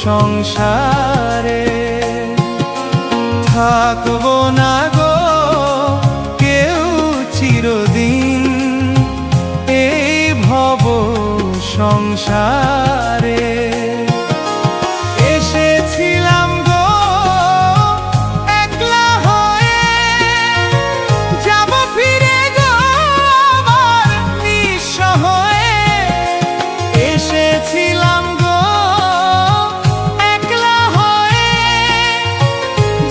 সংসারে থাকবো না গো কেউ চিরদিন এই ভব সংসারে। এসেছিলাম গো একলা হয়ে, যাব ফিরে গো আবার নিঃস্ব হয়ে। এসেছিলাম গো একলা হয়ে,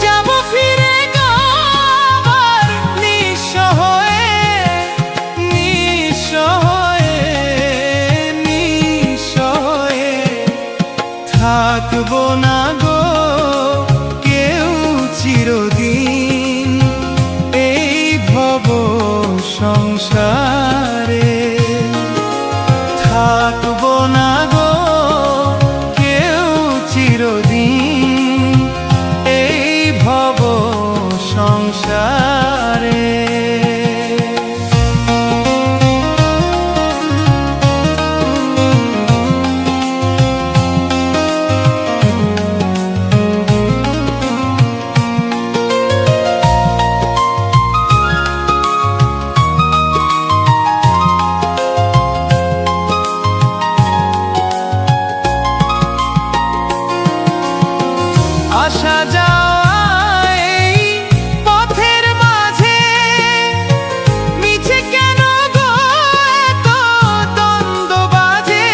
যাব ফিরে গো আবার নিঃস্ব হয়ে। নিঃস্ব হয়ে, নিঃস্ব হয়ে থাকবো না গো কেউ চিরদিন এই ভব সংসারে। থাকবো না গো কেউ চিরদিন এই ভব সংসারে। আসা যাওয়া এই পথের মাঝে মিছে কেন গো এত দ্বন্দ্ব বাজে।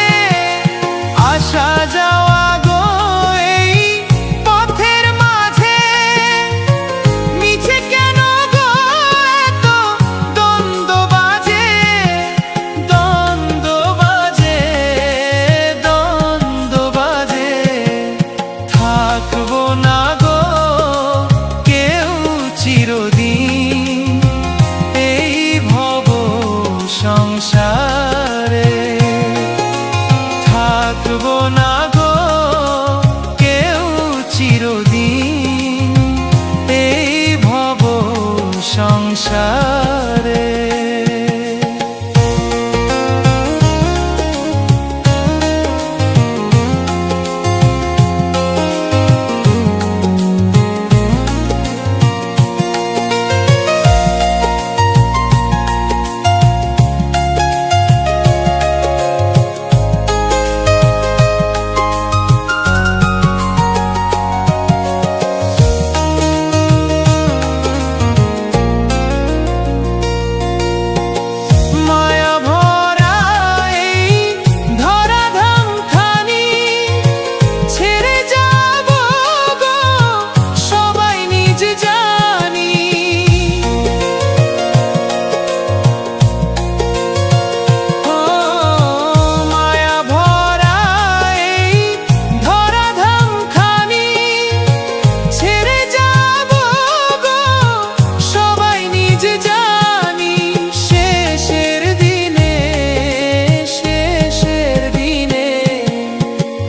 আসা যাওয়া গো এই পথের মাঝে মিছে কেন গো এত দ্বন্দ্ব বাজে। দ্বন্দ্ব বাজে, দ্বন্দ্ব বাজে থাকবো না গো কেউ চিরদিন এই ভব সংসারে। থাকবো না গো কেউ চিরদিন এই ভব সংসারে।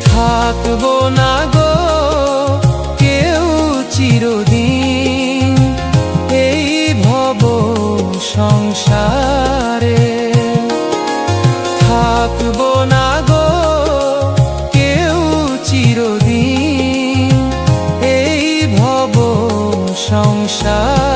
থাকবো না গো কেউ চিরদিন এই ভব সংসারে। থাকবো না গো কেউ চিরদিন এই ভব সংসারে।